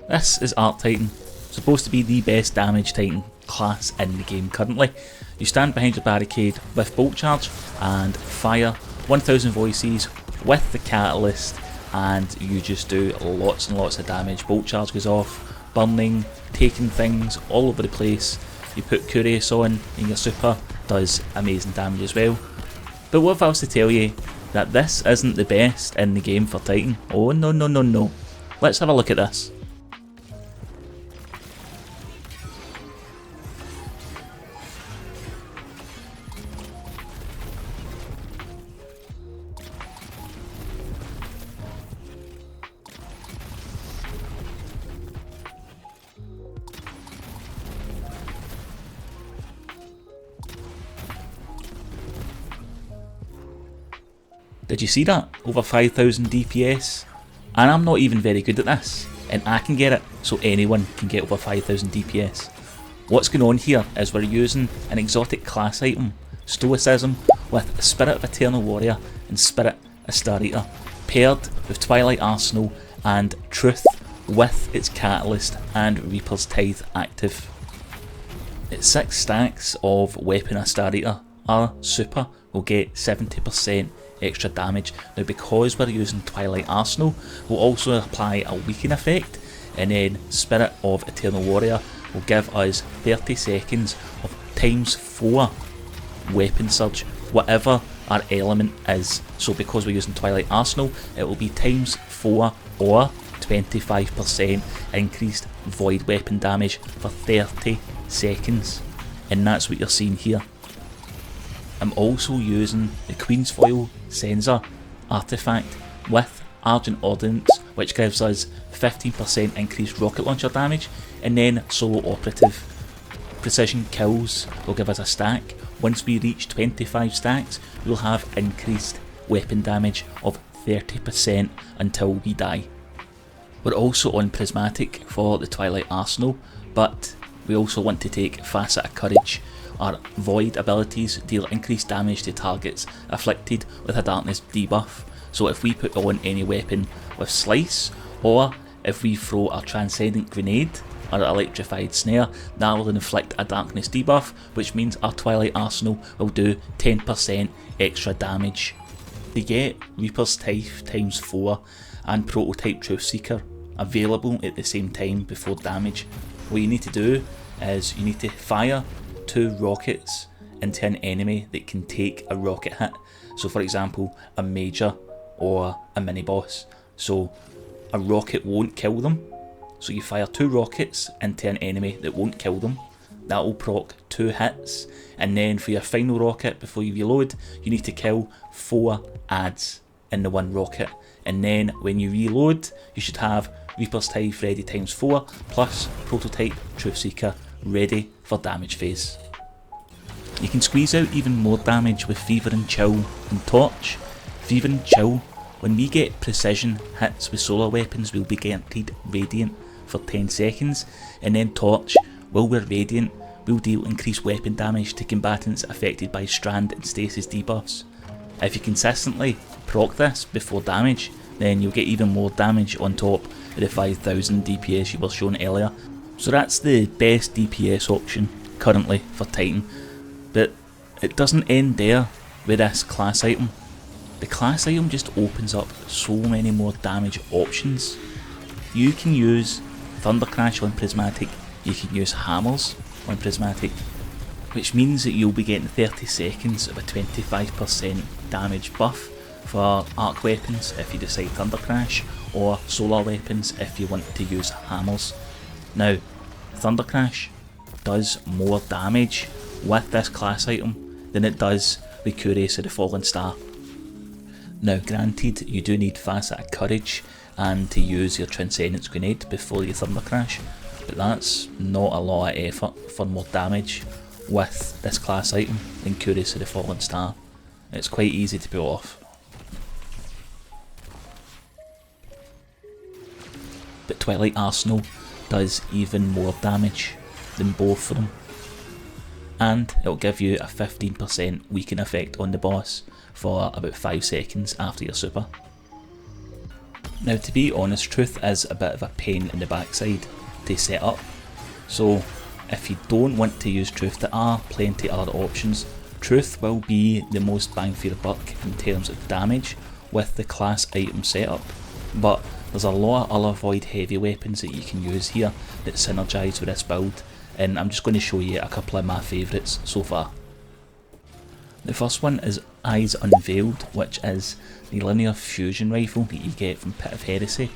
This is Arc Titan, supposed to be the best damage Titan class in the game currently. You stand behind your barricade with bolt charge and fire 1000 voices with the catalyst, and you just do lots and lots of damage. Bolt charge goes off, burning, taking things all over the place. You put Curious on and your super does amazing damage as well. But what if I was to tell you that this isn't the best in the game for Titan? Oh no no no no. Let's have a look at this. Did you see that? Over 5000 DPS? And I'm not even very good at this, and I can get it, so anyone can get over 5000 DPS. What's going on here is we're using an exotic class item, Stoicism, with Spirit of Eternal Warrior and Spirit of Star Eater, paired with Twilight Arsenal and Truth with its Catalyst and Reaper's Tithe active. It's 6 stacks of Weapon of Star Eater. Our super will get 70% extra damage. Now because we're using Twilight Arsenal, we'll also apply a weaken effect, and then Spirit of Eternal Warrior will give us 30 seconds of ×4 weapon surge, whatever our element is. So because we're using Twilight Arsenal, it will be ×4 or 25% increased void weapon damage for 30 seconds, and that's what you're seeing here. I'm also using the Queen's Foil Sensor artifact with Argent Ordnance, which gives us 15% increased rocket launcher damage, and then Solo Operative. Precision Kills will give us a stack. Once we reach 25 stacks, we'll have increased weapon damage of 30% until we die. We're also on Prismatic for the Twilight Arsenal, but we also want to take Facet of Courage. Our Void abilities deal increased damage to targets afflicted with a darkness debuff, so if we put on any weapon with Slice, or if we throw a Transcendent Grenade or Electrified Snare, that will inflict a darkness debuff, which means our Twilight Arsenal will do 10% extra damage. To get Reaper's Tithe ×4 and Prototype Truthseeker available at the same time before damage, what you need to do is you need to fire 2 rockets into an enemy that can take a rocket hit. So for example, a major or a mini boss. So a rocket won't kill them. So you fire 2 rockets into an enemy that won't kill them. That will proc 2 hits. And then for your final rocket, before you reload, you need to kill 4 adds in the 1 rocket. And then when you reload, you should have Reaper's Tithe ready ×4 plus Prototype Truthseeker ready for damage phase. You can squeeze out even more damage with Fever and Chill and Torch. Fever and Chill, when we get precision hits with solar weapons, we'll be guaranteed Radiant for 10 seconds, and then Torch, while we're Radiant, will deal increased weapon damage to combatants affected by Strand and Stasis debuffs. If you consistently proc this before damage, then you'll get even more damage on top of the 5000 DPS you were shown earlier. So that's the best DPS option currently for Titan, but it doesn't end there with this class item. The class item just opens up so many more damage options. You can use Thunder Crash on Prismatic, you can use Hammers on Prismatic, which means that you'll be getting 30 seconds of a 25% damage buff for arc weapons if you decide Thunder Crash, or solar weapons if you want to use Hammers. Now, Thunder Crash does more damage with this class item than it does with Curious of the Fallen Star. Now granted, you do need Facet of Courage and to use your Transcendence Grenade before you Thunder Crash, but that's not a lot of effort for more damage with this class item than Curious of the Fallen Star. It's quite easy to pull off. But Twilight Arsenal does even more damage than both of them, and it'll give you a 15% weaken effect on the boss for about 5 seconds after your super. Now, to be honest, Truth is a bit of a pain in the backside to set up, so if you don't want to use Truth, there are plenty of other options. Truth will be the most bang for your buck in terms of damage with the class item setup, but there's a lot of other void heavy weapons that you can use here that synergise with this build, and I'm just going to show you a couple of my favourites so far. The first one is Eyes Unveiled, which is the linear fusion rifle that you get from Pit of Heresy.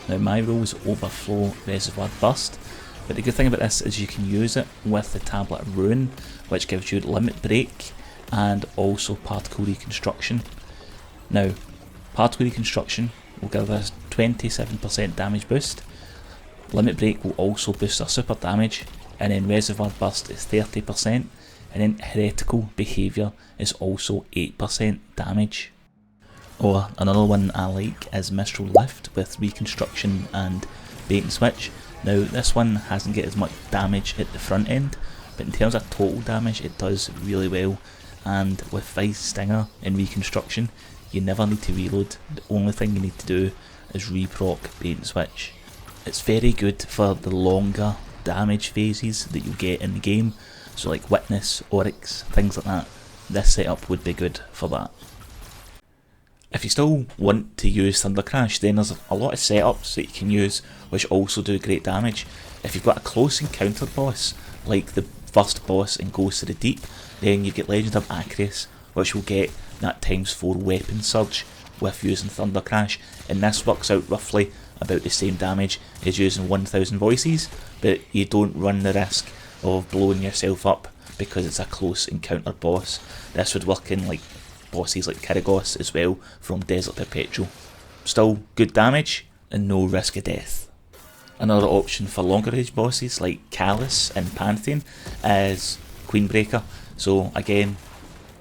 Now, my rules overflow Reservoir Burst, but the good thing about this is you can use it with the Tablet of Ruin, which gives you Limit Break and also Particle Reconstruction. Now, Particle Reconstruction will give us 27% damage boost, Limit Break will also boost our super damage, and then Reservoir Burst is 30%, and then Heretical Behaviour is also 8% damage. Or another one I like is Mistral Lift with Reconstruction and Bait and Switch. Now, this one hasn't got as much damage at the front end, but in terms of total damage it does really well, and with Vice Stinger and Reconstruction you never need to reload. The only thing you need to do is reproc Bait and Switch. It's very good for the longer damage phases that you get in the game, so like Witness, Oryx, things like that. This setup would be good for that. If you still want to use Thunder Crash, then there's a lot of setups that you can use which also do great damage. If you've got a close encounter boss, like the first boss in Ghost of the Deep, then you get Legend of Acreus, which will get that ×4 weapon surge with using Thunder Crash, and this works out roughly about the same damage as using 1000 Voices, but you don't run the risk of blowing yourself up because it's a close encounter boss. This would work in like bosses like Kyragos as well from Desert Perpetual. Still good damage and no risk of death. Another option for longer range bosses like Callus and Pantheon is Queenbreaker. So again,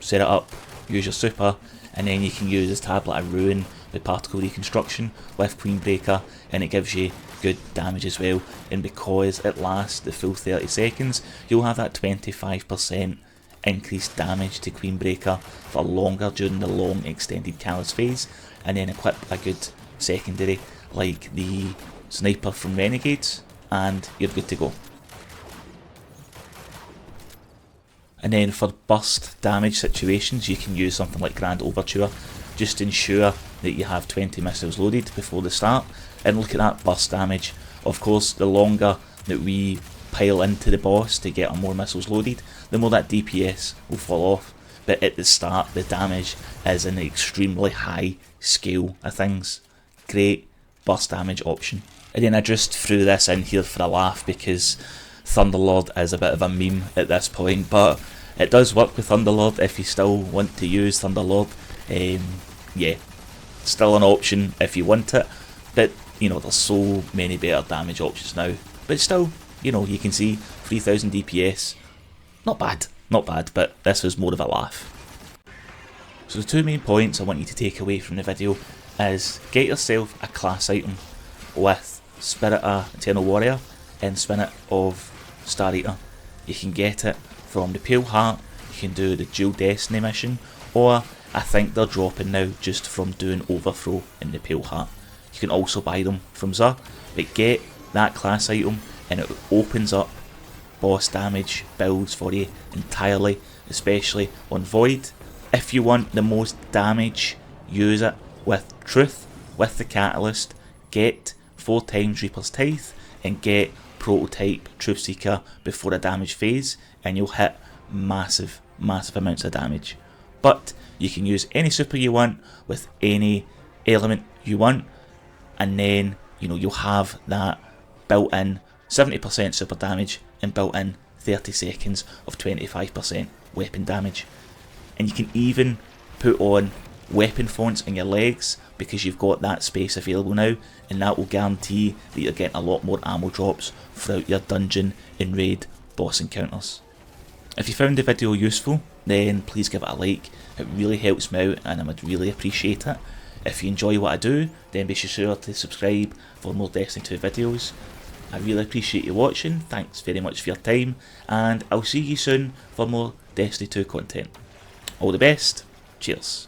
set it up, use your super, and then you can use this Tablet of Ruin with Particle Reconstruction with Queenbreaker, and it gives you good damage as well. And because it lasts the full 30 seconds, you'll have that 25% increased damage to Queenbreaker for longer during the long extended Callus phase, and then equip a good secondary like the Sniper from Renegades and you're good to go. And then for burst damage situations you can use something like Grand Overture, just to ensure that you have 20 missiles loaded before the start, and look at that burst damage. Of course, the longer that we pile into the boss to get our more missiles loaded, the more that DPS will fall off, but at the start the damage is an extremely high scale of things. Great burst damage option. And then I just threw this in here for a laugh because Thunderlord is a bit of a meme at this point, but it does work with Thunderlord if you still want to use Thunderlord. Yeah, still an option if you want it, but you know, there's so many better damage options now. But still, you know, you can see 3000 DPS, not bad, but this was more of a laugh. So the two main points I want you to take away from the video is get yourself a class item with Spirit of Eternal Warrior and Spirit of Star Eater. You can get it from the Pale Heart, you can do the Dual Destiny mission, or I think they're dropping now just from doing Overthrow in the Pale Heart. You can also buy them from Xur, but get that class item and it opens up boss damage builds for you entirely, especially on Void. If you want the most damage, use it with Truth, with the Catalyst, get 4 times Reaper's Tithe, and get Prototype Truthseeker before a damage phase, and you'll hit massive amounts of damage. But you can use any super you want with any element you want, and then you know you'll have that built-in 70% super damage and built-in 30 seconds of 25% weapon damage. And you can even put on weapon fonts in your legs because you've got that space available now, and that will guarantee that you're getting a lot more ammo drops throughout your dungeon and raid boss encounters. If you found the video useful, then please give it a like. It really helps me out and I would really appreciate it. If you enjoy what I do, then be sure to subscribe for more Destiny 2 videos. I really appreciate you watching, thanks very much for your time, and I'll see you soon for more Destiny 2 content. All the best, cheers.